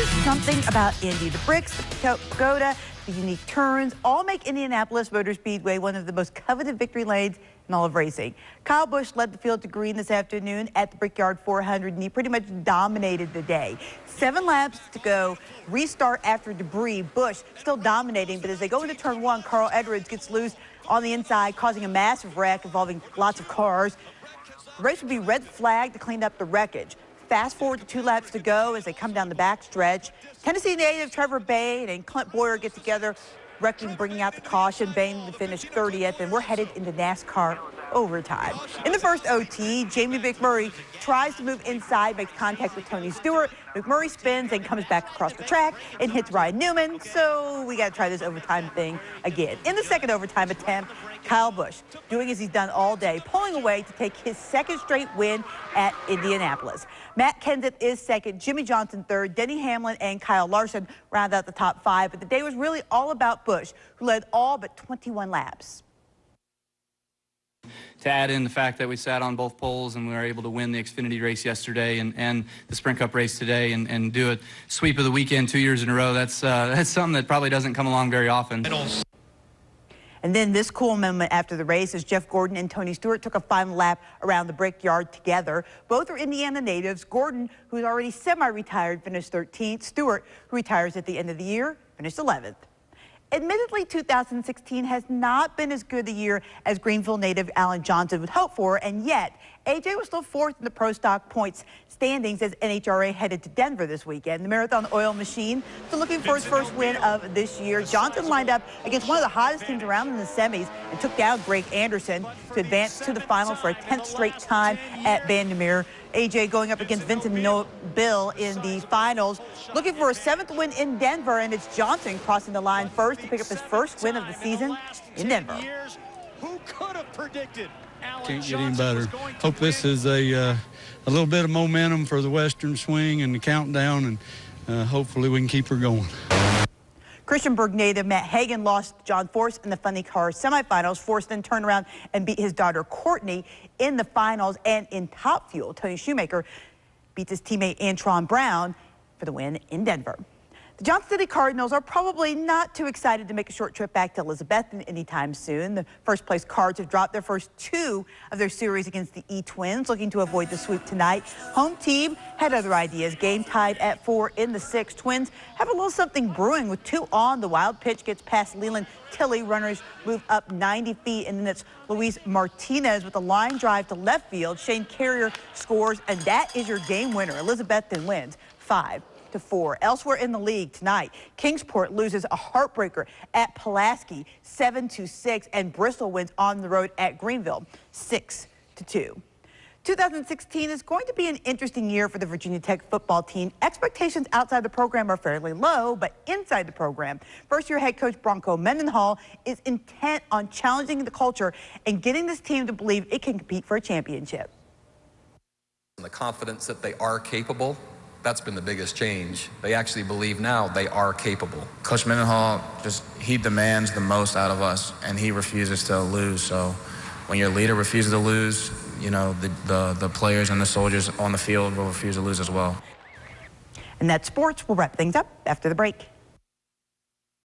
is something about Indy. The bricks, the pagoda, the unique turns all make Indianapolis Motor Speedway one of the most coveted victory lanes in all of racing. Kyle Busch led the field to green this afternoon at the Brickyard 400, and he pretty much dominated the day. 7 laps to go. Restart after debris. Busch still dominating, but as they go into turn 1, Carl Edwards gets loose on the inside, causing a massive wreck involving lots of cars. The race would be red flagged to clean up the wreckage. Fast forward to 2 laps to go as they come down the backstretch. Tennessee native Trevor Bayne and Clint Boyer get together, bringing out the caution. Bayne to finish 30th, and we're headed into NASCAR overtime. In the first OT, Jamie McMurray tries to move inside, makes contact with Tony Stewart. McMurray spins and comes back across the track and hits Ryan Newman, so we got to try this overtime thing again. In the second overtime attempt, Kyle Busch doing as he's done all day, pulling away to take his 2nd straight win at Indianapolis. Matt Kenseth is 2nd, Jimmy Johnson 3rd, Denny Hamlin and Kyle Larson round out the top 5, but the day was really all about Busch, who led all but 21 laps. To add in the fact that we sat on both poles and we were able to win the Xfinity race yesterday and the Sprint Cup race today and do a sweep of the weekend 2 years in a row, that's something that probably doesn't come along very often. And then this cool moment after the race as Jeff Gordon and Tony Stewart took a final lap around the Brickyard together. Both are Indiana natives. Gordon, who's already semi-retired, finished 13th. Stewart, who retires at the end of the year, finished 11th. Admittedly, 2016 has not been as good a year as Greenville native Alan Johnson would hope for, and yet AJ was still 4th in the Pro Stock points standings as NHRA headed to Denver this weekend. The Marathon Oil Machine still looking for his first win of this year. Johnson lined up against one of the hottest teams around in the semis and took down Greg Anderson to advance to the final for a 10th straight time at Vandermeer. AJ going up against Vincent Bill in the finals, looking for a 7th win in Denver, and it's Johnson crossing the line first to pick up his first win of the season in Denver. Who could have predicted? Can't get any better. Hope this is a little bit of momentum for the Western Swing and the countdown, and hopefully we can keep her going. Christiansburg native Matt Hagan lost John Force in the Funny Car semifinals. Force then turned around and beat his daughter Courtney in the finals. And in Top Fuel, Tony Shoemaker beats his teammate Antron Brown for the win in Denver. The Johnson City Cardinals are probably not too excited to make a short trip back to Elizabethton anytime soon. The first place Cards have dropped their first 2 of their series against the E-Twins, looking to avoid the sweep tonight. Home team had other ideas. Game tied at 4 in the 6th. Twins have a little something brewing with 2 on. The wild pitch gets past Leland Tilley. Runners move up 90 feet, and then it's Luis Martinez with a line drive to left field. Shane Carrier scores, and that is your game winner. Elizabethton wins 5-4. Elsewhere in the league tonight, Kingsport loses a heartbreaker at Pulaski 7-6, and Bristol wins on the road at Greenville 6-2. 2016 is going to be an interesting year for the Virginia Tech football team. Expectations outside the program are fairly low, but inside the program, first-year head coach Bronco Mendenhall is intent on challenging the culture and getting this team to believe it can compete for a championship. The confidence that they are capable. That's been the biggest change. They actually believe now they are capable. Coach Mendenhall, he demands the most out of us, and he refuses to lose. So when your leader refuses to lose, you know, the players and the soldiers on the field will refuse to lose as well. And that's sports. We'll wrap things up after the break.